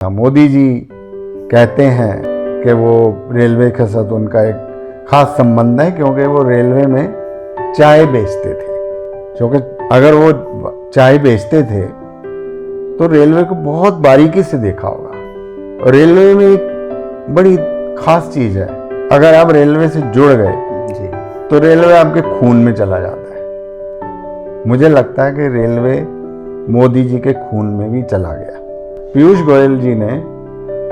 मोदी जी कहते हैं कि वो रेलवे के साथ उनका एक खास संबंध है, क्योंकि वो रेलवे में चाय बेचते थे। क्योंकि अगर वो चाय बेचते थे तो रेलवे को बहुत बारीकी से देखा होगा। और रेलवे में एक बड़ी खास चीज़ है, अगर आप रेलवे से जुड़ गए तो रेलवे आपके खून में चला जाता है। मुझे लगता है कि रेलवे मोदी जी के खून में भी चला गया। पीयूष गोयल जी ने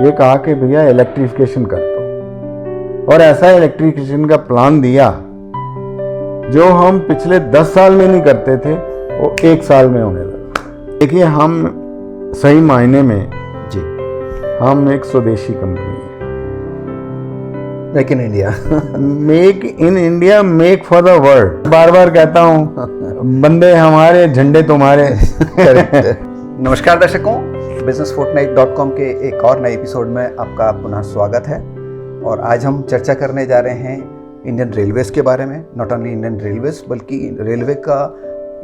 ये कहा कि भैया इलेक्ट्रिफिकेशन कर दो, और ऐसा इलेक्ट्रिफिकेशन का प्लान दिया जो हम पिछले 10 साल में नहीं करते थे, वो 1 साल में होने लगा। देखिए, हम सही मायने में हम एक स्वदेशी कंपनी है। Make in India make in India, make for the world. बार बार कहता हूँ, बंदे हमारे झंडे तुम्हारे। नमस्कार दर्शकों, businessfortnight.com के एक और नए एपिसोड में आपका पुनः स्वागत है। और आज हम चर्चा करने जा रहे हैं इंडियन रेलवेज़ के बारे में। नॉट ओनली इंडियन रेलवेज़ बल्कि रेलवे का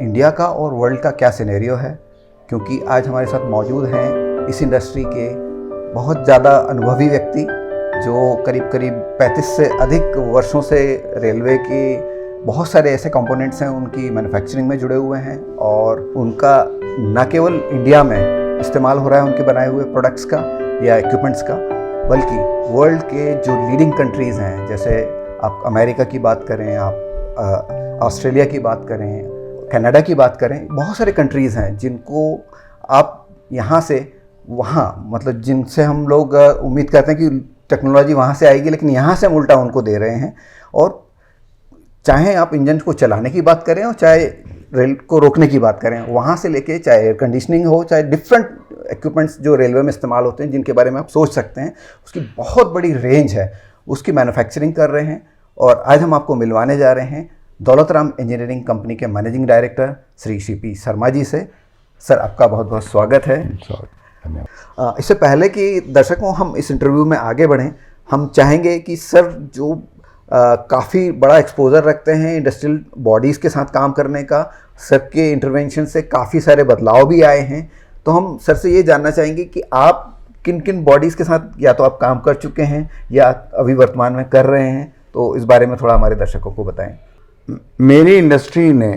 इंडिया का और वर्ल्ड का क्या सिनेरियो है, क्योंकि आज हमारे साथ मौजूद हैं इस इंडस्ट्री के बहुत ज़्यादा अनुभवी व्यक्ति जो करीब 35 से अधिक वर्षों से रेलवे की बहुत सारे ऐसे कंपोनेंट्स हैं उनकी मैन्युफैक्चरिंग में जुड़े हुए हैं, और उनका न केवल इंडिया में इस्तेमाल हो रहा है उनके बनाए हुए प्रोडक्ट्स का या इक्विपमेंट्स का, बल्कि वर्ल्ड के जो लीडिंग कंट्रीज़ हैं, जैसे आप अमेरिका की बात करें, आप ऑस्ट्रेलिया की बात करें, कनाडा की बात करें, बहुत सारे कंट्रीज़ हैं जिनको आप यहाँ से वहाँ, मतलब जिनसे हम लोग उम्मीद करते हैं कि टेक्नोलॉजी वहाँ से आएगी, लेकिन यहाँ से हम उल्टा उनको दे रहे हैं। और चाहे आप इंजन को चलाने की बात करें और चाहे रेल को रोकने की बात करें, वहाँ से लेके चाहे एयर कंडीशनिंग हो, चाहे डिफरेंट इक्विपमेंट्स जो रेलवे में इस्तेमाल होते हैं जिनके बारे में आप सोच सकते हैं, उसकी बहुत बड़ी रेंज है, उसकी मैन्युफैक्चरिंग कर रहे हैं। और आज हम आपको मिलवाने जा रहे हैं दौलत राम इंजीनियरिंग कंपनी के managing director Shri CP Sharma ji से। सर, आपका बहुत बहुत स्वागत है। इससे पहले कि दर्शकों हम इस इंटरव्यू में आगे बढ़ें, हम चाहेंगे कि सर जो काफ़ी बड़ा एक्सपोजर रखते हैं इंडस्ट्रियल बॉडीज़ के साथ काम करने का, सर के इंटरवेंशन से काफ़ी सारे बदलाव भी आए हैं, तो हम सर से ये जानना चाहेंगे कि आप किन किन बॉडीज़ के साथ या तो आप काम कर चुके हैं या अभी वर्तमान में कर रहे हैं, तो इस बारे में थोड़ा हमारे दर्शकों को बताएं। मेरी इंडस्ट्री ने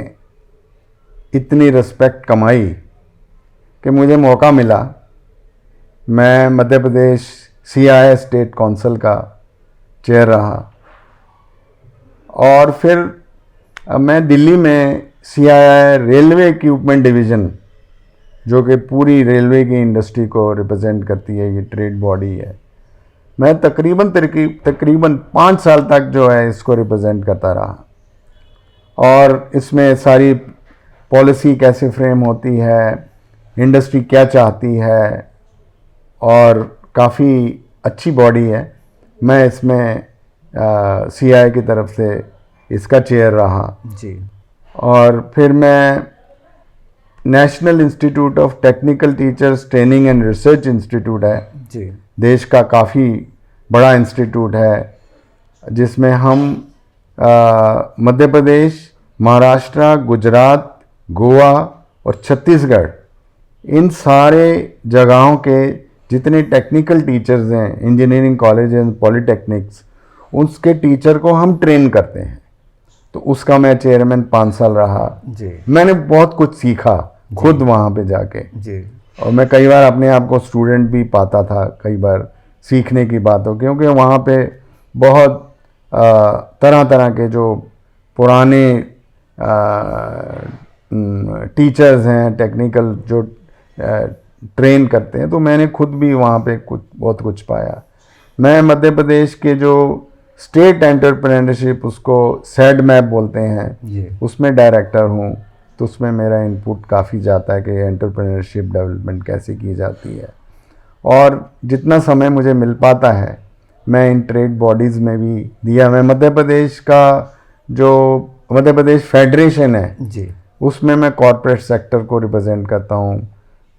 इतनी रिस्पेक्ट कमाई कि मुझे मौका मिला, मैं Madhya Pradesh CII state council का चेयर रहा, और फिर मैं दिल्ली में CII रेलवे इक्विपमेंट डिवीज़न, जो कि पूरी रेलवे की इंडस्ट्री को रिप्रेजेंट करती है, ये ट्रेड बॉडी है, मैं तकरीबन 5 साल तक जो है इसको रिप्रेजेंट करता रहा। और इसमें सारी पॉलिसी कैसे फ्रेम होती है, इंडस्ट्री क्या चाहती है, और काफ़ी अच्छी बॉडी है। मैं इसमें CII की तरफ से इसका चेयर रहा जी। और फिर मैं national institute of technical teachers training and research institute है जी, देश का काफ़ी बड़ा इंस्टीट्यूट है, जिसमें हम मध्य प्रदेश, महाराष्ट्र, गुजरात, गोवा और छत्तीसगढ़, इन सारे जगहों के जितने टेक्निकल टीचर्स हैं, इंजीनियरिंग कॉलेज एंड पॉलीटेक्निक्स, उसके टीचर को हम ट्रेन करते हैं। तो उसका मैं चेयरमैन 5 साल रहा जी। मैंने बहुत कुछ सीखा खुद वहाँ पे जाके जी। और मैं कई बार अपने आप को स्टूडेंट भी पाता था, कई बार सीखने की बात हो, क्योंकि वहाँ पे बहुत तरह तरह के जो पुराने टीचर्स हैं, टेक्निकल जो ट्रेन करते हैं, तो मैंने खुद भी वहाँ पे बहुत कुछ पाया। मैं मध्य प्रदेश के जो स्टेट एंटरप्रेन्योरशिप, उसको SED मैप बोलते हैं, उसमें डायरेक्टर हूँ। तो उसमें मेरा इनपुट काफ़ी जाता है कि एंटरप्रेन्योरशिप डेवलपमेंट कैसे की जाती है, और जितना समय मुझे मिल पाता है मैं इन ट्रेड बॉडीज़ में भी दिया। मैं मध्य प्रदेश का जो मध्य प्रदेश फेडरेशन है जी, उसमें मैं कॉर्पोरेट सेक्टर को रिप्रेजेंट करता हूँ।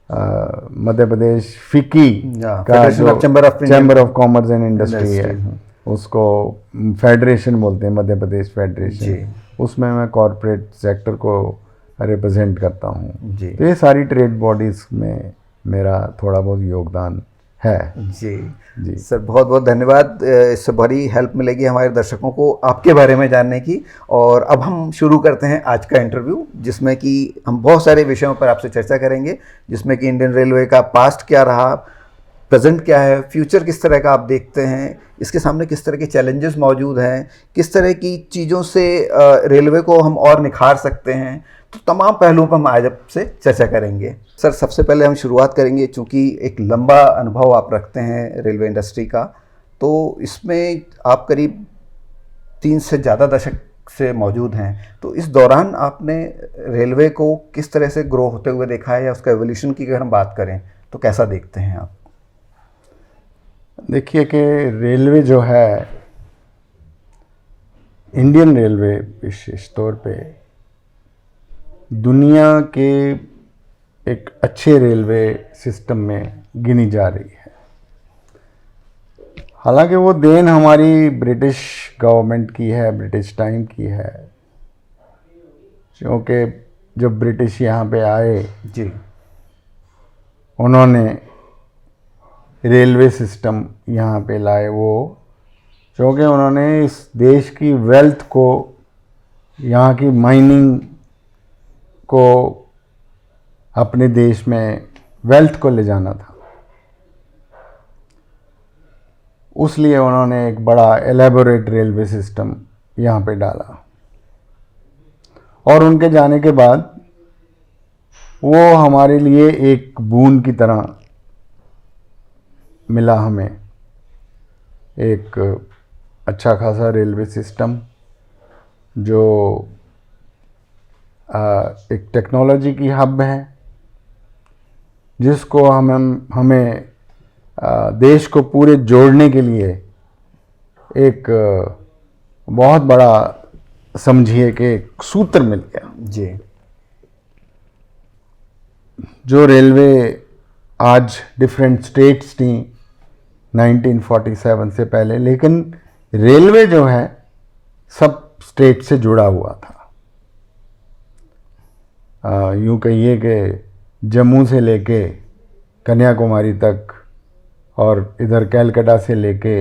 मध्य प्रदेश FICCI का जो chamber of commerce and industry है, उसको फेडरेशन बोलते हैं, मध्य प्रदेश फेडरेशन, उसमें मैं कॉर्पोरेट सेक्टर को रिप्रेजेंट करता हूँ। तो ये सारी ट्रेड बॉडीज़ में मेरा थोड़ा बहुत योगदान है। जी जी सर, बहुत बहुत धन्यवाद। इससे बड़ी हेल्प मिलेगी हमारे दर्शकों को आपके बारे में जानने की। और अब हम शुरू करते हैं आज का इंटरव्यू, जिसमें कि हम बहुत सारे विषयों पर आपसे चर्चा करेंगे, जिसमें कि इंडियन रेलवे का पास्ट क्या रहा, प्रेजेंट क्या है, फ्यूचर किस तरह का आप देखते हैं, इसके सामने किस तरह के चैलेंजेस मौजूद हैं, किस तरह की चीज़ों से रेलवे को हम और निखार सकते हैं, तो तमाम पहलुओं पर हम आज आपसे चर्चा करेंगे। सर, सबसे पहले हम शुरुआत करेंगे, चूँकि एक लंबा अनुभव आप रखते हैं रेलवे इंडस्ट्री का, तो इसमें आप करीब 3 से ज़्यादा दशक से मौजूद हैं। तो इस दौरान आपने रेलवे को किस तरह से ग्रो होते हुए देखा है, या उसका एवोल्यूशन की अगर हम बात करें तो कैसा देखते हैं आप? देखिए कि रेलवे जो है, इंडियन रेलवे विशेष तौर पे दुनिया के एक अच्छे रेलवे सिस्टम में गिनी जा रही है। हालांकि वो देन हमारी ब्रिटिश गवर्नमेंट की है, ब्रिटिश टाइम की है, क्योंकि जब ब्रिटिश यहाँ पे आए जी, उन्होंने रेलवे सिस्टम यहाँ पे लाए, वो क्योंकि उन्होंने इस देश की वेल्थ को, यहाँ की माइनिंग को अपने देश में वेल्थ को ले जाना था। उसलिए उन्होंने एक बड़ा एलेबोरेट रेलवे सिस्टम यहाँ पे डाला, और उनके जाने के बाद वो हमारे लिए एक बूंद की तरह मिला हमें, एक अच्छा खासा रेलवे सिस्टम जो एक टेक्नोलॉजी की हब है, जिसको हमें देश को पूरे जोड़ने के लिए एक बहुत बड़ा समझिए कि एक सूत्र मिल गया। जी, जो रेलवे आज डिफरेंट स्टेट्स थी 1947 से पहले, लेकिन रेलवे जो है सब स्टेट से जुड़ा हुआ था। यूँ कहिए कि जम्मू से लेके कन्याकुमारी तक, और इधर कैलकाटा से लेके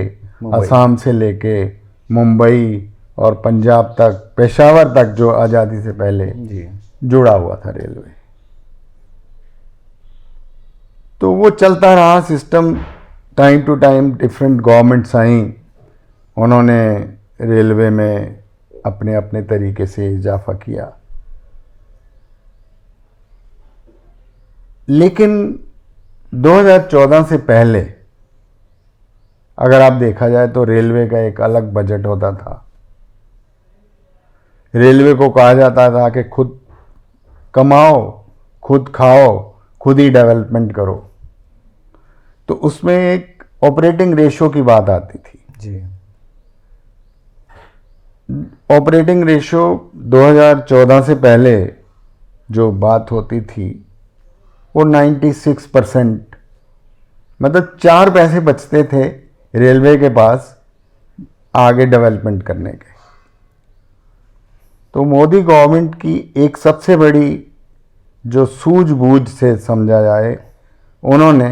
असम से लेके मुंबई और पंजाब तक, पेशावर तक, जो आज़ादी से पहले जी, जुड़ा हुआ था रेलवे। तो वो चलता रहा system, time to time different governments आई, उन्होंने रेलवे में अपने अपने तरीके से इजाफा किया। लेकिन 2014 से पहले अगर आप देखा जाए तो रेलवे का एक अलग बजट होता था। रेलवे को कहा जाता था कि खुद कमाओ, खुद खाओ, खुद ही डेवलपमेंट करो। तो उसमें एक ऑपरेटिंग रेशो की बात आती थी। जी, ऑपरेटिंग रेशो 2014 से पहले जो बात होती थी वो 96%, मतलब 4 पैसे बचते थे रेलवे के पास आगे डेवलपमेंट करने के। तो मोदी गवर्नमेंट की एक सबसे बड़ी जो सूझबूझ से समझा जाए, उन्होंने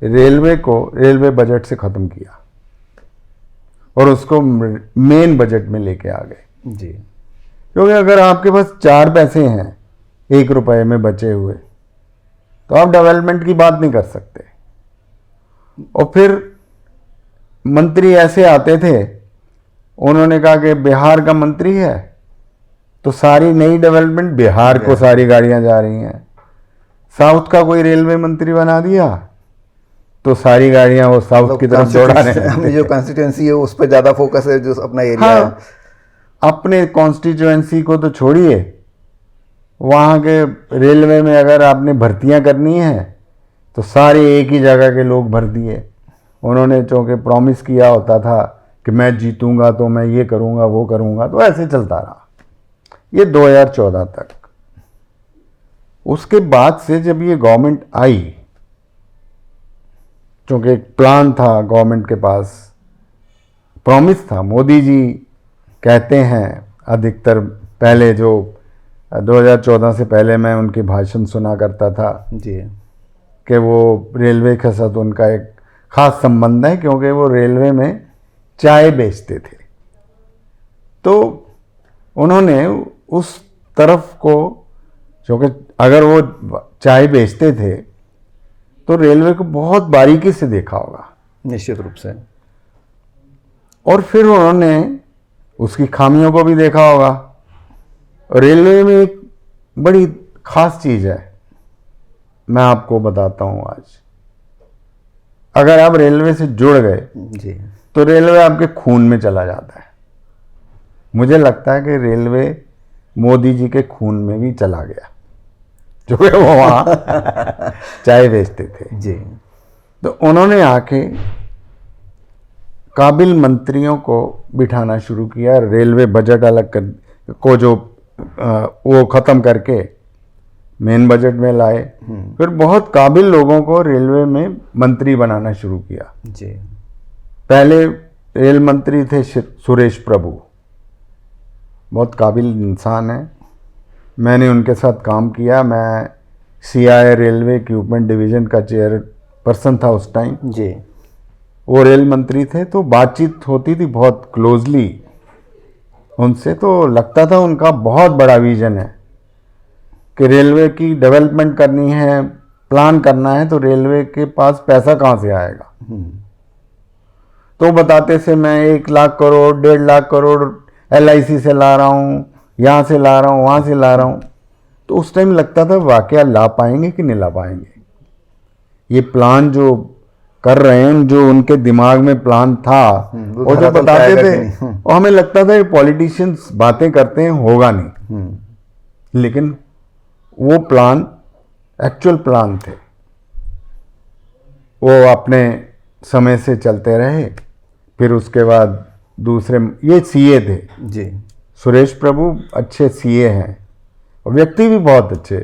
रेलवे को रेलवे बजट से ख़त्म किया और उसको मेन बजट में लेके आ गए। जी, क्योंकि अगर आपके पास 4 पैसे हैं 1 रुपए में बचे हुए, तो आप डेवलपमेंट की बात नहीं कर सकते। और फिर मंत्री ऐसे आते थे, उन्होंने कहा कि बिहार का मंत्री है तो सारी नई डेवलपमेंट बिहार को सारी गाड़ियां जा रही हैं। साउथ का कोई रेलवे मंत्री बना दिया तो सारी गाड़ियां वो साउथ की तरफ दौड़ा रहे हैं। हमें जो कॉन्स्टिट्यूएंसी है उस पर ज़्यादा फोकस है, जो अपना एरिया है। हाँ, अपने कॉन्स्टिट्यूएंसी को तो छोड़िए, वहाँ के रेलवे में अगर आपने भर्तियां करनी है तो सारे एक ही जगह के लोग भर दिए। उन्होंने चूँकि प्रॉमिस किया होता था कि मैं जीतूंगा तो मैं ये करूँगा वो करूँगा, तो ऐसे चलता रहा ये 2014 तक। उसके बाद से जब ये गवर्नमेंट आई, चूँकि एक प्लान था गवर्नमेंट के पास, प्रॉमिस था, मोदी जी कहते हैं अधिकतर, पहले जो 2014 से पहले मैं उनके भाषण सुना करता था जी, कि वो रेलवे के साथ उनका एक खास संबंध है, क्योंकि वो रेलवे में चाय बेचते थे। तो उन्होंने उस तरफ को, क्योंकि अगर वो चाय बेचते थे तो रेलवे को बहुत बारीकी से देखा होगा, निश्चित रूप से। और फिर उन्होंने उसकी खामियों को भी देखा होगा। रेलवे में एक बड़ी खास चीज़ है, मैं आपको बताता हूँ आज। अगर आप रेलवे से जुड़ गए जी, तो रेलवे आपके खून में चला जाता है। मुझे लगता है कि रेलवे मोदी जी के खून में भी चला गया, जो कि वो वहाँ चाय बेचते थे। जी, तो उन्होंने आके काबिल मंत्रियों को बिठाना शुरू किया। रेलवे बजट अलग कर को जो वो ख़त्म करके मेन बजट में लाए। फिर बहुत काबिल लोगों को रेलवे में मंत्री बनाना शुरू किया। जी, पहले रेल मंत्री थे सुरेश प्रभु, बहुत काबिल इंसान है। मैंने उनके साथ काम किया। मैं CI रेलवे इक्विपमेंट डिवीज़न का चेयरपर्सन था उस टाइम। जी, वो रेल मंत्री थे, तो बातचीत होती थी बहुत क्लोजली उनसे। तो लगता था उनका बहुत बड़ा विजन है कि रेलवे की डेवलपमेंट करनी है, प्लान करना है, तो रेलवे के पास पैसा कहाँ से आएगा। तो बताते से मैं 1 लाख करोड़ 1.5 लाख करोड़ LIC से ला रहा हूँ, यहाँ से ला रहा हूँ, वहाँ से ला रहा हूँ। तो उस टाइम लगता था वाकया ला पाएंगे कि नहीं ला पाएंगे। ये प्लान जो कर रहे हैं, जो उनके दिमाग में प्लान था, वो जो बताते थे, और हमें लगता था ये पॉलिटिशियंस बातें करते हैं, होगा नहीं। लेकिन वो प्लान एक्चुअल प्लान थे। वो अपने समय से चलते रहे। फिर उसके बाद दूसरे ये CA थे जी, सुरेश प्रभु, अच्छे CA हैं और व्यक्ति भी बहुत अच्छे,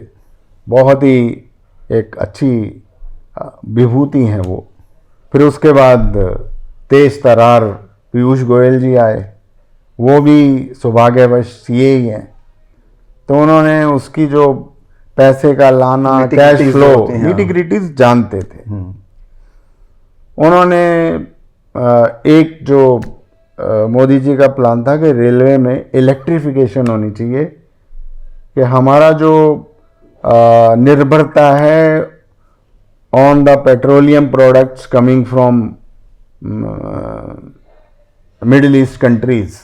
बहुत ही एक अच्छी विभूति हैं वो। फिर उसके बाद तेज तरार पीयूष गोयल जी आए, वो भी सौभाग्यवश CA ही हैं। तो उन्होंने उसकी जो पैसे का लाना, कैश फ्लो, निटी-ग्रिटीज जानते थे। उन्होंने एक जो मोदी जी का प्लान था कि रेलवे में इलेक्ट्रिफिकेशन होनी चाहिए, कि हमारा जो निर्भरता है on the petroleum products coming from middle east countries,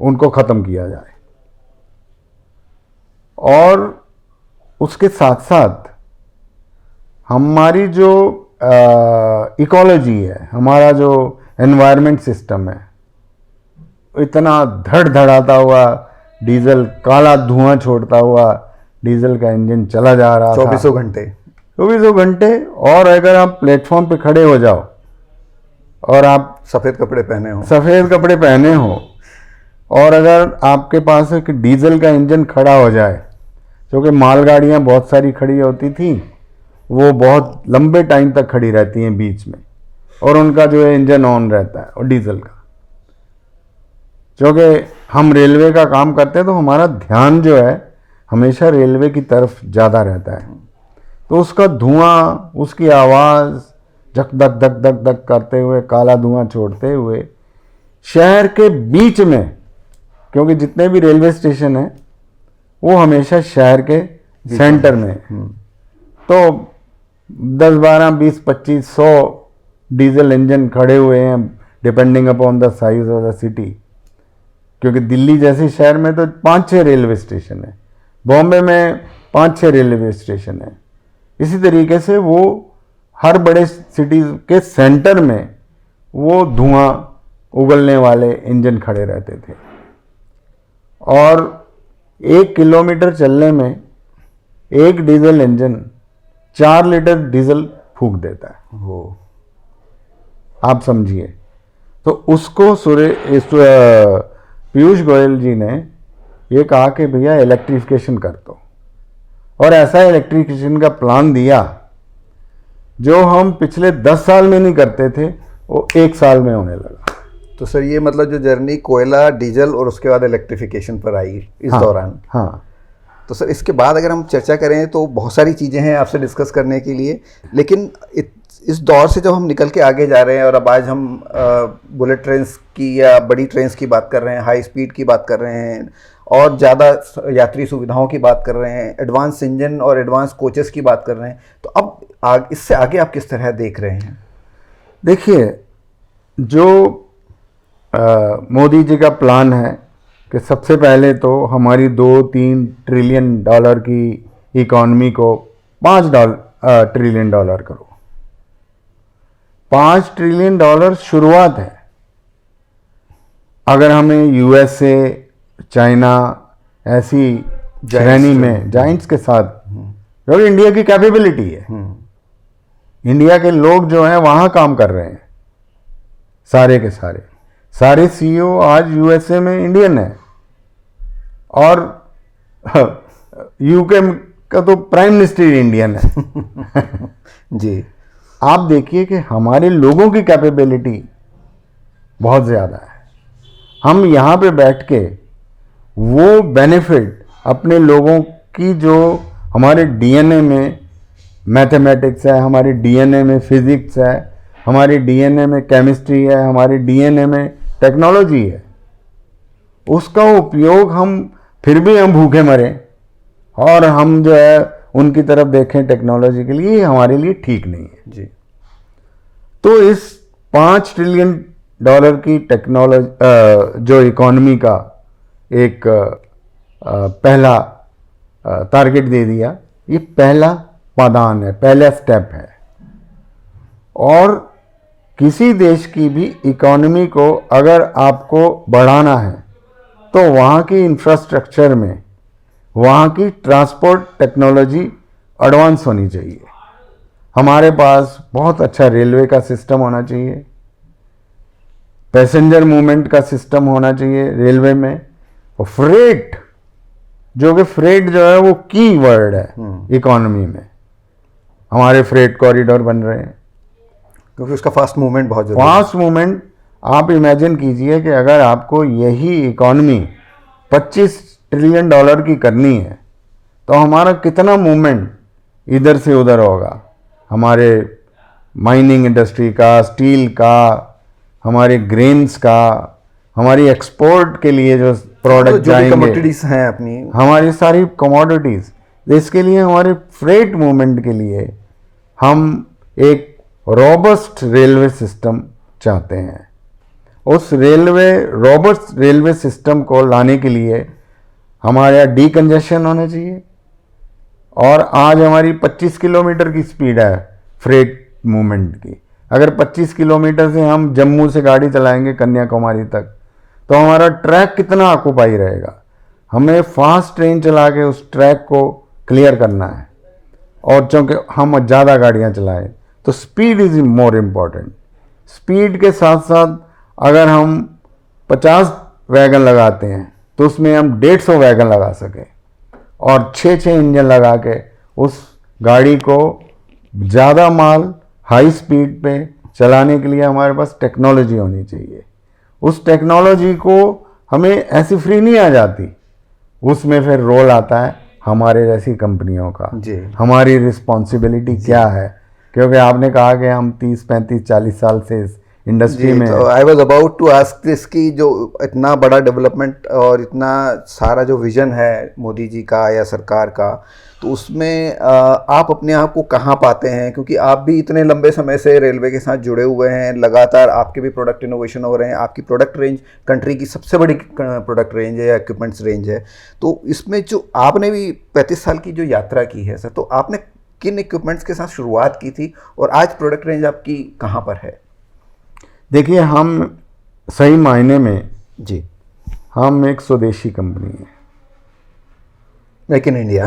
उनको ख़त्म किया जाए। और उसके साथ साथ हमारी जो इकोलॉजी है, हमारा जो एनवायरनमेंट सिस्टम है, इतना धड़धड़ाता हुआ डीजल, काला धुआं छोड़ता हुआ डीजल का इंजन चला जा रहा था 24 घंटे। और अगर आप प्लेटफॉर्म पे खड़े हो जाओ और आप सफ़ेद कपड़े पहने हो और अगर आपके पास एक डीजल का इंजन खड़ा हो जाए, क्योंकि मालगाड़ियाँ बहुत सारी खड़ी होती थी, वो बहुत लंबे टाइम तक खड़ी रहती हैं बीच में, और उनका जो है इंजन ऑन रहता है और डीजल का। क्योंकि हम रेलवे का काम करते हैं तो हमारा ध्यान जो है हमेशा रेलवे की तरफ ज़्यादा रहता है। तो उसका धुआं, उसकी आवाज़ झक धक धक धक धक करते हुए, काला धुआं छोड़ते हुए शहर के बीच में, क्योंकि जितने भी रेलवे स्टेशन हैं वो हमेशा शहर के सेंटर में, तो 10, 12, 20, 25, 100 डीजल इंजन खड़े हुए हैं, depending upon the size of the city. क्योंकि दिल्ली जैसे शहर में तो 5-6 रेलवे स्टेशन है, बॉम्बे में 5-6 रेलवे स्टेशन है। इसी तरीके से वो हर बड़े सिटीज़ के सेंटर में वो धुआं उगलने वाले इंजन खड़े रहते थे। और 1 किलोमीटर चलने में एक डीजल इंजन 4 लीटर डीजल फूंक देता है। वो आप समझिए। तो उसको पीयूष गोयल जी ने ये कहा कि भैया इलेक्ट्रिफिकेशन कर दो, और ऐसा इलेक्ट्रिफिकेशन का प्लान दिया जो हम पिछले 10 साल में नहीं करते थे, वो 1 साल में होने लगा। तो सर ये मतलब जो जर्नी कोयला, डीजल और उसके बाद इलेक्ट्रिफिकेशन पर आई इस दौरान। हाँ। तो सर इसके बाद अगर हम चर्चा करें तो बहुत सारी चीज़ें हैं आपसे डिस्कस करने के लिए, लेकिन इस दौर से जब हम निकल के आगे जा रहे हैं और अब आज हम बुलेट ट्रेन्स की या बड़ी ट्रेन्स की बात कर रहे हैं, हाई स्पीड की बात कर रहे हैं और ज़्यादा यात्री सुविधाओं की बात कर रहे हैं, एडवांस इंजन और एडवांस कोचेस की बात कर रहे हैं, तो अब इससे आगे आप किस तरह देख रहे हैं? देखिए, जो मोदी जी का प्लान है कि सबसे पहले तो हमारी 2-3 ट्रिलियन डॉलर की इकॉनमी को 5 ट्रिलियन डॉलर करो। 5 ट्रिलियन डॉलर शुरुआत है। अगर हमें यूएसए, चाइना ऐसी श्रेणी में जाइंट्स के साथ, जो इंडिया की कैपेबिलिटी है, इंडिया के लोग जो हैं वहां काम कर रहे हैं, सारे के सारे सीईओ आज यूएसए में इंडियन है और यूके का तो प्राइम मिनिस्टर इंडियन है। जी, आप देखिए कि हमारे लोगों की कैपेबिलिटी बहुत ज़्यादा है। हम यहाँ पे बैठ के वो बेनिफिट अपने लोगों की, जो हमारे डीएनए में मैथमेटिक्स है, हमारे डीएनए में फिजिक्स है, हमारे डीएनए में केमिस्ट्री है, हमारे डीएनए में टेक्नोलॉजी है, उसका उपयोग फिर भी हम भूखे मरे और हम जो है उनकी तरफ देखें टेक्नोलॉजी के लिए, हमारे लिए ठीक नहीं है। जी, तो इस 5 ट्रिलियन डॉलर की टेक्नोलॉजी जो इकॉनमी का एक पहला टारगेट दे दिया, ये पहला पादान है, पहला स्टेप है। और किसी देश की भी इकॉनमी को अगर आपको बढ़ाना है तो वहाँ की इंफ्रास्ट्रक्चर में, वहाँ की ट्रांसपोर्ट टेक्नोलॉजी एडवांस होनी चाहिए। हमारे पास बहुत अच्छा रेलवे का सिस्टम होना चाहिए, पैसेंजर मूवमेंट का सिस्टम होना चाहिए रेलवे में, और फ्रेट, जो कि फ्रेट जो है वो की वर्ड है इकॉनमी में। हमारे फ्रेट कॉरिडोर बन रहे हैं क्योंकि उसका फास्ट मूवमेंट बहुत जरूरी है। फास्ट मूवमेंट, आप इमेजिन कीजिए कि अगर आपको यही इकॉनमी 25 ट्रिलियन डॉलर की करनी है तो हमारा कितना मूवमेंट इधर से उधर होगा, हमारे माइनिंग इंडस्ट्री का, स्टील का, हमारे ग्रेन्स का, हमारी एक्सपोर्ट के लिए जो प्रोडक्ट जाएंगे, कमोडिटीज हैं अपनी, हमारी सारी कमोडिटीज, इसके लिए हमारे फ्रेट मूवमेंट के लिए हम एक रोबस्ट रेलवे सिस्टम चाहते हैं। उस रोबस्ट रेलवे सिस्टम को लाने के लिए हमारे यहाँ डीकंजेशन होना चाहिए। और आज हमारी 25 किलोमीटर की स्पीड है फ्रेट मूवमेंट की। अगर 25 किलोमीटर से हम जम्मू से गाड़ी चलाएंगे कन्याकुमारी तक, तो हमारा ट्रैक कितना ऑक्यूपाई रहेगा। हमें फास्ट ट्रेन चला के उस ट्रैक को क्लियर करना है, और चूँकि हम ज़्यादा गाड़ियाँ चलाएं तो speed is more important. Speed के साथ साथ अगर हम 50 वैगन लगाते हैं तो उसमें हम 150 वैगन लगा सकें, और 6 इंजन लगा के उस गाड़ी को ज़्यादा माल हाई स्पीड पे चलाने के लिए हमारे पास टेक्नोलॉजी होनी चाहिए। उस टेक्नोलॉजी को हमें ऐसी फ्री नहीं आ जाती, उसमें फिर रोल आता है हमारे जैसी कंपनियों का। जी, हमारी रिस्पॉन्सिबिलिटी क्या है, क्योंकि आपने कहा कि हम 30, 35, 40 साल से इस इंडस्ट्री में। तो I was about to ask this कि जो इतना बड़ा डेवलपमेंट और इतना सारा जो विजन है मोदी जी का या सरकार का, तो उसमें आप अपने आप को कहाँ पाते हैं? क्योंकि आप भी इतने लंबे समय से रेलवे के साथ जुड़े हुए हैं, लगातार आपके भी प्रोडक्ट इनोवेशन हो रहे हैं, आपकी प्रोडक्ट रेंज कंट्री की सबसे बड़ी प्रोडक्ट रेंज है या इक्विपमेंट्स रेंज है। तो इसमें जो आपने भी 35 साल की जो यात्रा की है सर, तो आपने किन इक्विपमेंट्स के साथ शुरुआत की थी और आज प्रोडक्ट रेंज आपकी कहाँ पर है? देखिए, हम सही मायने में जी, हम एक स्वदेशी कंपनी है। Make in India.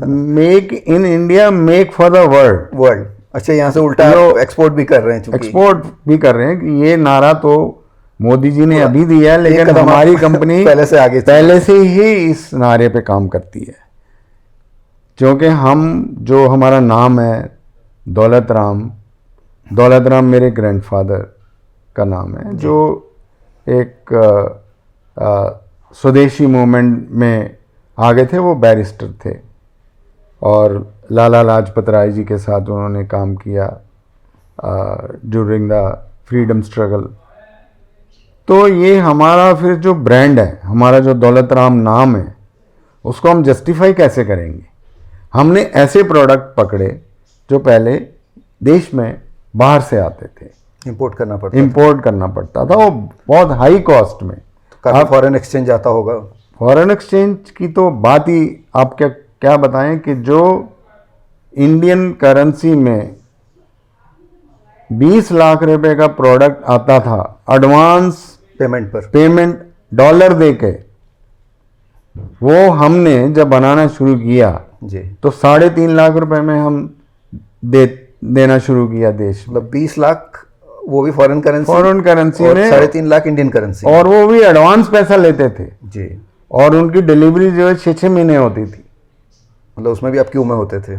Make in India, make for the world. अच्छा, यहाँ से उल्टा एक्सपोर्ट भी कर रहे हैं। एक्सपोर्ट भी कर रहे हैं कि ये नारा तो मोदी जी ने अभी दिया है, लेकिन हमारी कंपनी पहले से ही इस नारे पे काम करती है। क्योंकि जो हमारा नाम है दौलत राम मेरे ग्रैंडफादर का नाम है, जो एक स्वदेशी मूवमेंट में आगे थे। वो बैरिस्टर थे और लाला लाजपत राय जी के साथ उन्होंने काम किया। During the freedom struggle. तो ये हमारा फिर जो ब्रांड है, हमारा जो दौलत राम नाम है, उसको हम जस्टिफाई कैसे करेंगे? हमने ऐसे प्रोडक्ट पकड़े जो पहले देश में बाहर से आते थे, इंपोर्ट करना पड़ता था, वो बहुत हाई कॉस्ट में। काफी फॉरेन एक्सचेंज आता होगा। फॉरेन एक्सचेंज की तो बात ही आप क्या बताएं कि जो इंडियन करेंसी में 20 लाख रुपए का प्रोडक्ट आता था एडवांस पेमेंट डॉलर देके, वो हमने जब बनाना शुरू किया जी, तो 3.5 लाख रुपए में हम देना शुरू किया देश। मतलब 20 लाख वो भी फॉरेन करेंसी में, 3.5 लाख इंडियन करेंसी, और वो भी एडवांस पैसा लेते थे जी। और उनकी डिलीवरी जो है 6-6 महीने होती थी। मतलब उसमें भी आपकी उम्र होते थे।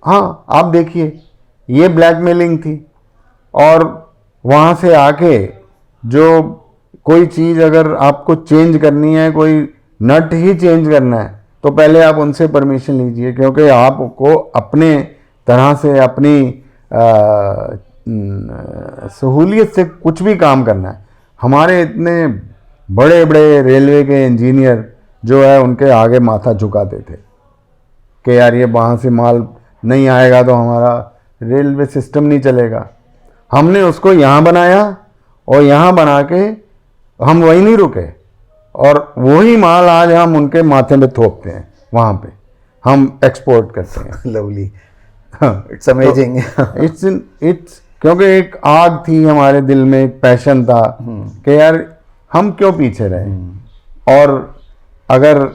हाँ, आप देखिए, ये ब्लैकमेलिंग थी। और वहाँ से आके जो कोई चीज़ अगर आपको चेंज करनी है, कोई नट ही चेंज करना है, तो पहले आप उनसे परमिशन लीजिए, क्योंकि आपको अपने तरह से अपनी सहूलियत से कुछ भी काम करना है। हमारे इतने बड़े बड़े रेलवे के इंजीनियर जो है उनके आगे माथा झुकाते थे कि यार ये वहाँ से माल नहीं आएगा तो हमारा रेलवे सिस्टम नहीं चलेगा। हमने उसको यहाँ बनाया और यहाँ बना के हम वहीं नहीं रुके, और वही माल आज हम उनके माथे में थोपते हैं, वहाँ पे हम एक्सपोर्ट करते हैं। Lovely, it's amazing. इट्स क्योंकि एक आग थी हमारे दिल में, एक पैशन था कि यार हम क्यों पीछे रहे, और अगर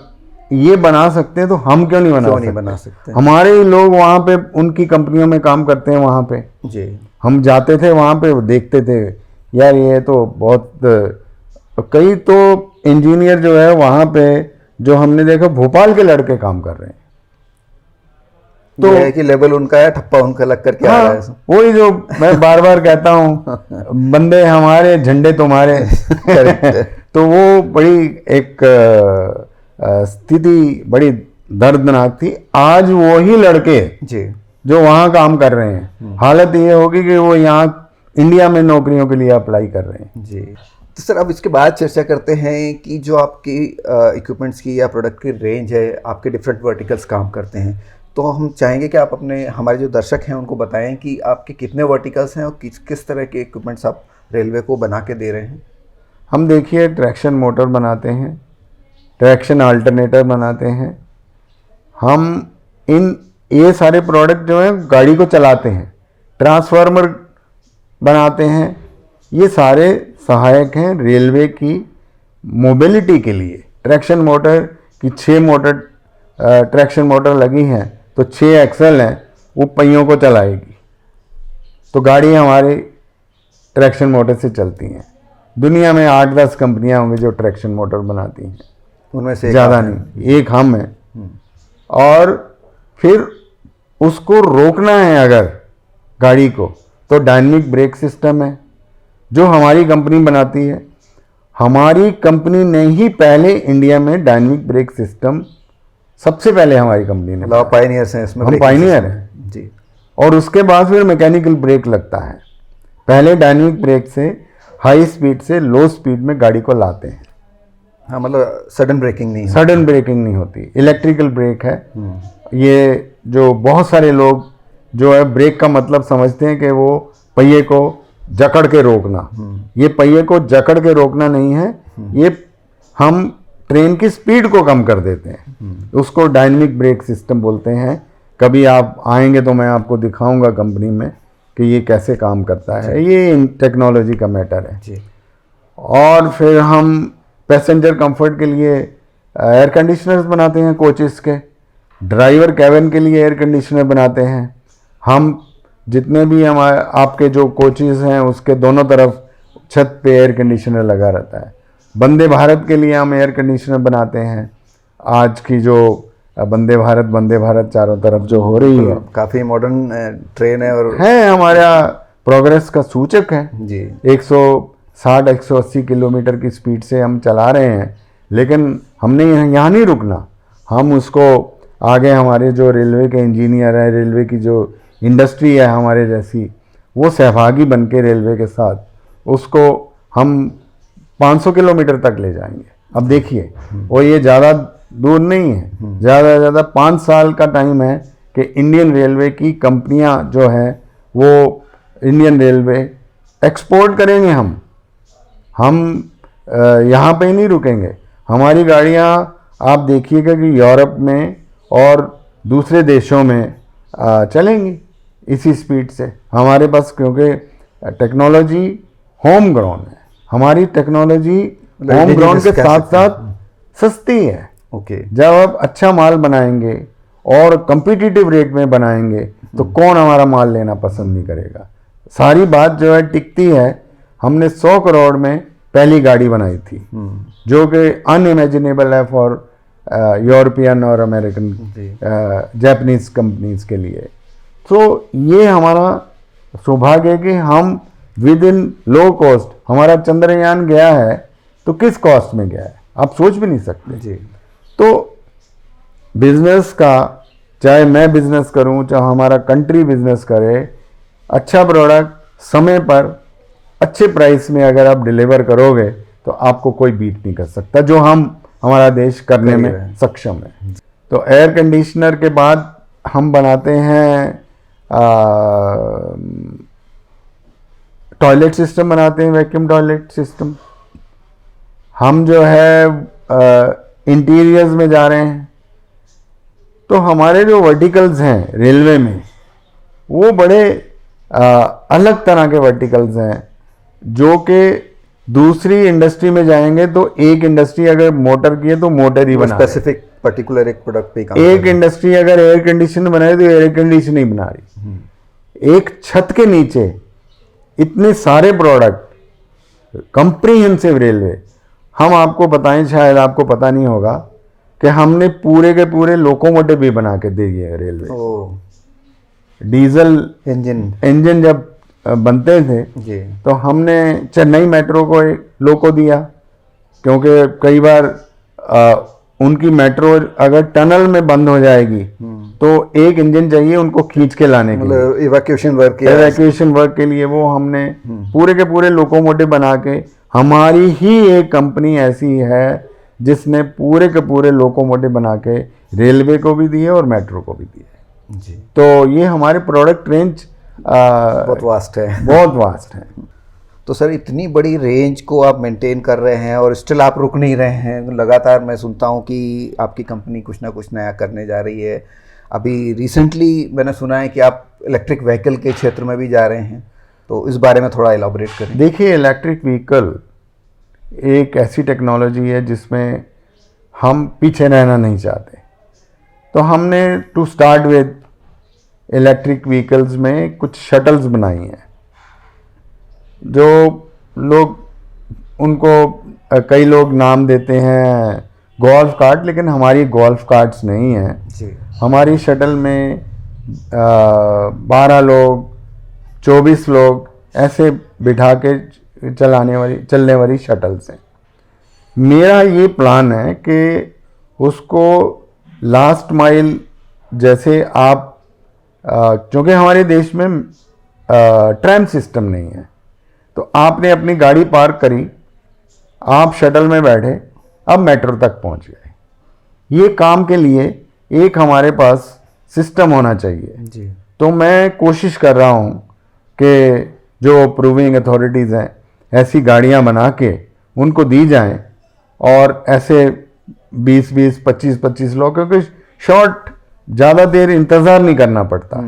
ये बना सकते हैं तो हम क्यों नहीं बना सकते। हमारे ही लोग वहाँ पे उनकी कंपनियों में काम करते हैं वहाँ पे जी। हम जाते थे वहाँ पे, देखते थे यार ये तो बहुत, कई तो इंजीनियर जो है वहाँ पे जो हमने देखा भोपाल के लड़के काम कर रहे हैं। तो है कि लेवल उनका है, ठप्पा उनका लग करके आ रहा है। वही जो मैं बार बार कहता हूँ, बंदे हमारे झंडे तुम्हारे। तो वो बड़ी एक स्थिति बड़ी दर्दनाक थी। आज वही लड़के जी जो वहाँ काम कर रहे हैं, हालत ये होगी कि वो यहाँ इंडिया में नौकरियों के लिए अप्लाई कर रहे हैं। जी। तो सर अब इसके बाद चर्चा करते हैं कि जो आपकी इक्विपमेंट्स की या प्रोडक्ट की रेंज है, आपके डिफरेंट वर्टिकल्स काम करते हैं, तो हम चाहेंगे कि आप अपने हमारे जो दर्शक हैं उनको बताएं कि आपके कितने वर्टिकल्स हैं और किस तरह के इक्विपमेंट्स आप रेलवे को बना के दे रहे हैं। हम देखिए ट्रैक्शन मोटर बनाते हैं, ट्रैक्शन अल्टरनेटर बनाते हैं, हम ये सारे प्रोडक्ट जो हैं गाड़ी को चलाते हैं, ट्रांसफार्मर बनाते हैं। ये सारे सहायक हैं रेलवे की मोबिलिटी के लिए। ट्रैक्शन मोटर की 6 ट्रैक्शन मोटर लगी हैं, तो 6 एक्सल हैं, वो पहियों को चलाएगी। तो गाड़ी हमारी ट्रैक्शन मोटर से चलती हैं। दुनिया में 8-10 कंपनियां होंगी जो ट्रैक्शन मोटर बनाती हैं, उनमें से ज़्यादा नहीं, एक हम हैं। और फिर उसको रोकना है अगर गाड़ी को, तो डायनेमिक ब्रेक सिस्टम है जो हमारी कंपनी बनाती है। हमारी कंपनी ने ही पहले इंडिया में डायनेमिक ब्रेक सिस्टम सबसे पहले हमारी कंपनी ने, मतलब पायनियर्स हैं इसमें, हम पायनियर हैं जी। और उसके बाद फिर मैकेनिकल ब्रेक लगता है। पहले डायनेमिक ब्रेक से हाई स्पीड से लो स्पीड में गाड़ी को लाते हैं। हाँ, मतलब सडन ब्रेकिंग नहीं होती, इलेक्ट्रिकल ब्रेक है। ये जो बहुत सारे लोग जो है ब्रेक का मतलब समझते हैं कि वो पहिए को जकड़ के रोकना, ये पहिए को जकड़ के रोकना नहीं है, ये हम ट्रेन की स्पीड को कम कर देते हैं, उसको डायनेमिक ब्रेक सिस्टम बोलते हैं। कभी आप आएंगे तो मैं आपको दिखाऊंगा कंपनी में कि ये कैसे काम करता है। ये टेक्नोलॉजी का मैटर है जी। और फिर हम पैसेंजर कंफर्ट के लिए एयर कंडीशनर्स बनाते हैं, कोचेस के ड्राइवर कैबिन के लिए एयर कंडीशनर बनाते हैं। हम जितने भी हमारे आपके जो कोचेस हैं उसके दोनों तरफ छत पे एयर कंडीशनर लगा रहता है। वंदे भारत के लिए हम एयर कंडीशनर बनाते हैं। आज की जो वंदे भारत चारों तरफ जो हो रही है, काफ़ी मॉडर्न ट्रेन है और है हमारा प्रोग्रेस का सूचक है जी। 160-180 किलोमीटर की स्पीड से हम चला रहे हैं, लेकिन हमने यहाँ नहीं रुकना। हम उसको आगे हमारे जो रेलवे के इंजीनियर हैं, रेलवे की जो इंडस्ट्री है हमारे जैसी, वो सहभागी बन के रेलवे के साथ उसको हम 500 किलोमीटर तक ले जाएंगे। अब देखिए, वो ये ज़्यादा दूर नहीं है, ज़्यादा से ज़्यादा 5 साल का टाइम है कि इंडियन रेलवे की कंपनियां जो हैं वो इंडियन रेलवे एक्सपोर्ट करेंगे। हम यहाँ पे ही नहीं रुकेंगे। हमारी गाड़ियाँ आप देखिएगा कि यूरोप में और दूसरे देशों में चलेंगी इसी स्पीड से। हमारे पास क्योंकि टेक्नोलॉजी होम ग्राउंड है, हमारी टेक्नोलॉजी होम ग्राउंड के साथ साथ सस्ती है। ओके। जब आप अच्छा माल बनाएंगे और कंपटीटिव रेट में बनाएंगे तो कौन हमारा माल लेना पसंद नहीं करेगा। सारी बात जो है टिकती है। हमने 100 करोड़ में पहली गाड़ी बनाई थी जो कि अनइमेजिनेबल है फॉर यूरोपियन और अमेरिकन जापानीज कंपनीज के लिए। तो ये हमारा सौभाग्य है कि हम विद इन लो कॉस्ट, हमारा चंद्रयान गया है तो किस कॉस्ट में गया है आप सोच भी नहीं सकते जी। तो बिजनेस का, चाहे मैं बिजनेस करूं चाहे हमारा कंट्री बिजनेस करे, अच्छा प्रोडक्ट समय पर अच्छे प्राइस में अगर आप डिलीवर करोगे तो आपको कोई बीट नहीं कर सकता, जो हमारा देश करने में सक्षम है। तो एयर कंडीशनर के बाद हम बनाते हैं टॉयलेट सिस्टम बनाते हैं, वैक्यूम टॉयलेट सिस्टम। हम जो है इंटीरियर्स में जा रहे हैं। तो हमारे जो वर्टिकल्स हैं रेलवे में वो बड़े अलग तरह के वर्टिकल्स हैं जो कि दूसरी इंडस्ट्री में जाएंगे तो एक इंडस्ट्री अगर मोटर की है तो मोटर ही बना स्पेसिफिक पर्टिकुलर एक प्रोडक्ट पे काम एक इंडस्ट्री अगर एयर कंडीशन बनाए तो एयर कंडीशन ही बना रही। एक छत के नीचे इतने सारे प्रोडक्ट, कंप्रीहेंसिव रेलवे। हम आपको बताएं, शायद आपको पता नहीं होगा कि हमने पूरे के पूरे लोकोमोटिव भी बना के दे दिए रेलवे। डीजल इंजन जब बनते थे जी। तो हमने चेन्नई मेट्रो को एक लोको दिया, क्योंकि कई बार उनकी मेट्रो अगर टनल में बंद हो जाएगी तो एक इंजन चाहिए उनको खींच के लाने के लिए, इवैक्यूएशन वर्क के लिए। वो हमने पूरे के पूरे लोकोमोटिव बना के, हमारी ही एक कंपनी ऐसी है जिसने पूरे के पूरे लोकोमोटिव बना के रेलवे को भी दिए और मेट्रो को भी दिए जी। तो ये हमारे प्रोडक्ट रेंज बहुत वास्ट है, बहुत वास्ट है। तो सर इतनी बड़ी रेंज को आप मेंटेन कर रहे हैं और स्टिल आप रुक नहीं रहे हैं। लगातार मैं सुनता हूं कि आपकी कंपनी कुछ ना कुछ नया करने जा रही है। अभी रिसेंटली मैंने सुना है कि आप इलेक्ट्रिक व्हीकल के क्षेत्र में भी जा रहे हैं, तो इस बारे में थोड़ा इलाबोरेट करें। देखिए, इलेक्ट्रिक व्हीकल एक ऐसी टेक्नोलॉजी है जिसमें हम पीछे रहना नहीं चाहते। तो हमने to start with electric vehicles में कुछ शटल्स बनाई हैं जो लोग उनको कई लोग नाम देते हैं गोल्फ कार्ट, लेकिन हमारी गोल्फ कार्ट्स नहीं हैं जी। हमारी शटल में 12 लोग 24 लोग ऐसे बिठा के चलने वाली शटल्स हैं। मेरा ये प्लान है कि उसको लास्ट माइल, जैसे आप क्योंकि हमारे देश में ट्रैम सिस्टम नहीं है, तो आपने अपनी गाड़ी पार्क करी, आप शटल में बैठे, अब मेट्रो तक पहुंच गए। ये काम के लिए एक हमारे पास सिस्टम होना चाहिए जी। तो मैं कोशिश कर रहा हूं कि जो अप्रूविंग अथॉरिटीज़ हैं ऐसी गाड़ियां बना के उनको दी जाएं और ऐसे 20-20, 25-25 लोग, क्योंकि शॉर्ट ज़्यादा देर इंतज़ार नहीं करना पड़ता।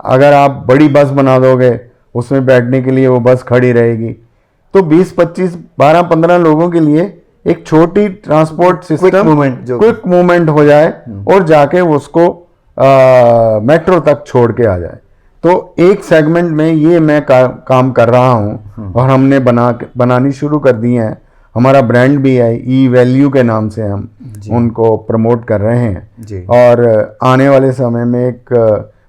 अगर आप बड़ी बस बना दोगे उसमें बैठने के लिए वो बस खड़ी रहेगी, तो 20-25, 12-15 लोगों के लिए एक छोटी ट्रांसपोर्ट सिस्टम, क्विक मूवमेंट हो जाए और जाके उसको मेट्रो तक छोड़ के आ जाए। तो एक सेगमेंट में ये मैं काम कर रहा हूँ और हमने बनानी शुरू कर दी है। हमारा ब्रांड भी है, ई वैल्यू के नाम से हम उनको प्रमोट कर रहे हैं जी। और आने वाले समय में एक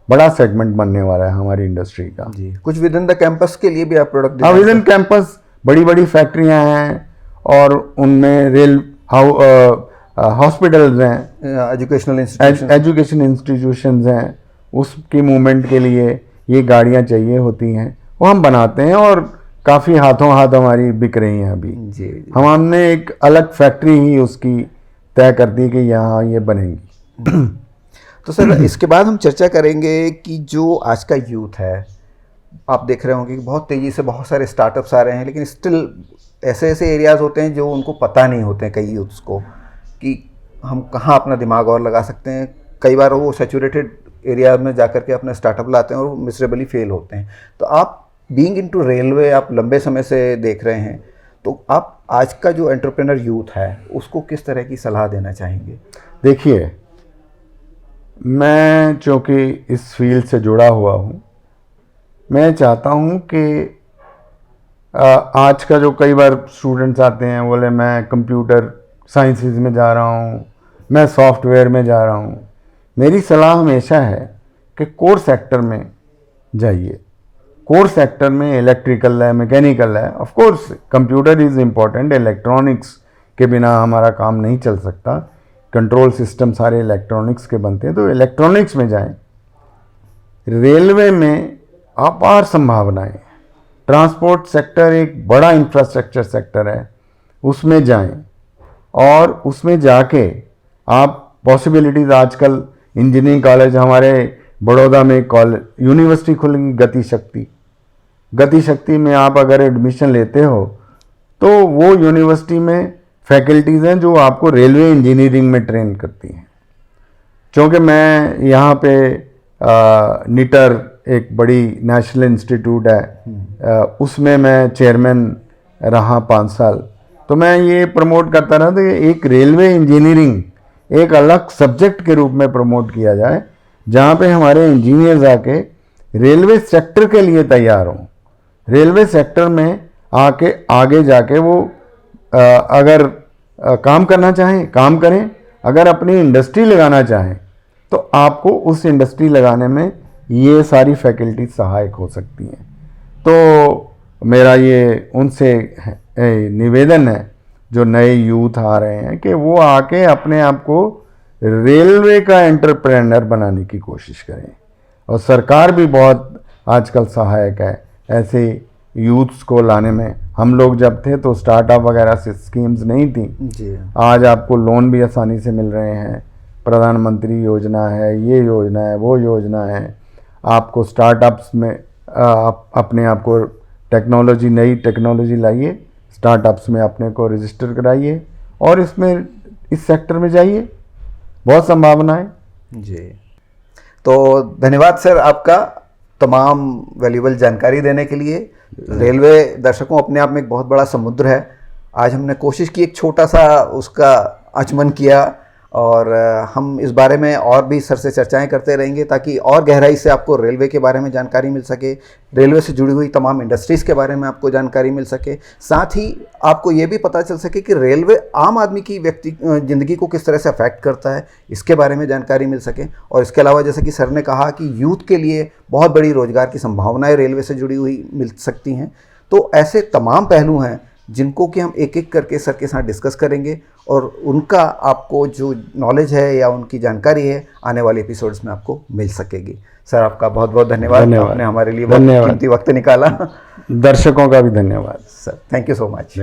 बड़ा सेगमेंट बनने वाला है हमारी इंडस्ट्री का जी। कुछ विद इन द कैंपस के लिए भी आप प्रोडक्ट? हाँ, विद इन कैंपस बड़ी बड़ी फैक्ट्रियां हैं और उनमें हॉस्पिटल्स हैं, एजुकेशन इंस्टीट्यूशंस हैं, उसकी मूवमेंट के लिए ये गाड़ियां चाहिए होती हैं वो हम बनाते हैं और काफ़ी हाथों हाथ हमारी बिक रही हैं अभी। जी। हमने एक अलग फैक्ट्री ही उसकी तय कर दी कि यहाँ ये बनेगी। तो सर इसके बाद हम चर्चा करेंगे कि जो आज का यूथ है, आप देख रहे होंगे कि बहुत तेज़ी से बहुत सारे स्टार्टअप्स आ रहे हैं, लेकिन स्टिल ऐसे ऐसे एरियाज़ होते हैं जो उनको पता नहीं होते हैं कई यूथ्स को कि हम कहाँ अपना दिमाग और लगा सकते हैं। कई बार वो सैचुरेटेड एरिया में जाकर के अपना स्टार्टअप लाते हैं और वो मिसरेबली फेल होते हैं। तो आप बीइंग इनटू रेलवे, आप लंबे समय से देख रहे हैं, तो आप आज का जो एंटरप्रेन्योर यूथ है उसको किस तरह की सलाह देना चाहेंगे? देखिए, मैं चूँकि इस फील्ड से जुड़ा हुआ हूँ, मैं चाहता हूँ कि आज का जो कई बार स्टूडेंट्स आते हैं बोले मैं कंप्यूटर साइंसेज में जा रहा हूँ, मैं सॉफ्टवेयर में जा रहा हूँ। मेरी सलाह हमेशा है कि कोर सेक्टर में जाइए। कोर सेक्टर में इलेक्ट्रिकल है, मैकेनिकल है, of course computer is important, electronics के बिना हमारा काम नहीं चल सकता, कंट्रोल सिस्टम सारे इलेक्ट्रॉनिक्स के बनते हैं, तो इलेक्ट्रॉनिक्स में जाएं। रेलवे में अपार संभावनाएं, ट्रांसपोर्ट सेक्टर एक बड़ा इंफ्रास्ट्रक्चर सेक्टर है, उसमें जाएं और उसमें जाके आप पॉसिबिलिटीज़, आजकल इंजीनियरिंग कॉलेज हमारे बड़ौदा में कॉलेज यूनिवर्सिटी खुलेंगी, गति शक्ति में आप अगर एडमिशन लेते हो तो वो यूनिवर्सिटी में फैकल्टीज़ हैं जो आपको रेलवे इंजीनियरिंग में ट्रेन करती हैं। क्योंकि मैं यहाँ पे निटर एक बड़ी नेशनल इंस्टीट्यूट है, उसमें मैं चेयरमैन रहा 5 साल, तो मैं ये प्रमोट करता रहा था कि एक रेलवे इंजीनियरिंग एक अलग सब्जेक्ट के रूप में प्रमोट किया जाए, जहाँ पे हमारे इंजीनियर्स आके रेलवे सेक्टर के लिए तैयार हों। रेलवे सेक्टर में आके आगे जाके वो अगर काम करना चाहें काम करें, अगर अपनी इंडस्ट्री लगाना चाहें तो आपको उस इंडस्ट्री लगाने में ये सारी फैकल्टी सहायक हो सकती हैं। तो मेरा ये उनसे निवेदन है जो नए यूथ आ रहे हैं कि वो आके अपने आप को रेलवे का एंटरप्रेन्योर बनाने की कोशिश करें। और सरकार भी बहुत आजकल सहायक है ऐसे यूथ्स को लाने में। हम लोग जब थे तो स्टार्टअप वगैरह से स्कीम्स नहीं थी जी। आज आपको लोन भी आसानी से मिल रहे हैं, प्रधानमंत्री योजना है, ये योजना है, वो योजना है। आपको स्टार्टअप्स में अपने आप को टेक्नोलॉजी, नई टेक्नोलॉजी लाइए, स्टार्टअप्स में अपने को रजिस्टर कराइए और इसमें इस सेक्टर में जाइए, बहुत संभावनाएं। जी, तो धन्यवाद सर आपका तमाम वैल्यूबल जानकारी देने के लिए। रेलवे दर्शकों अपने आप में एक बहुत बड़ा समुद्र है। आज हमने कोशिश की एक छोटा सा उसका आचमन किया और हम इस बारे में और भी सर से चर्चाएं करते रहेंगे ताकि और गहराई से आपको रेलवे के बारे में जानकारी मिल सके, रेलवे से जुड़ी हुई तमाम इंडस्ट्रीज़ के बारे में आपको जानकारी मिल सके, साथ ही आपको ये भी पता चल सके कि रेलवे आम आदमी की ज़िंदगी को किस तरह से अफेक्ट करता है, इसके बारे में जानकारी मिल सके। और इसके अलावा जैसे कि सर ने कहा कि यूथ के लिए बहुत बड़ी रोज़गार की संभावनाएँ रेलवे से जुड़ी हुई मिल सकती हैं। तो ऐसे तमाम पहलू हैं जिनको कि हम एक एक करके सर के साथ डिस्कस करेंगे और उनका आपको जो नॉलेज है या उनकी जानकारी है आने वाले एपिसोड्स में आपको मिल सकेगी। सर आपका बहुत बहुत धन्यवाद, आपने हमारे लिए बहुत कीमती वक्त निकाला। दर्शकों का भी धन्यवाद sir, thank you so much.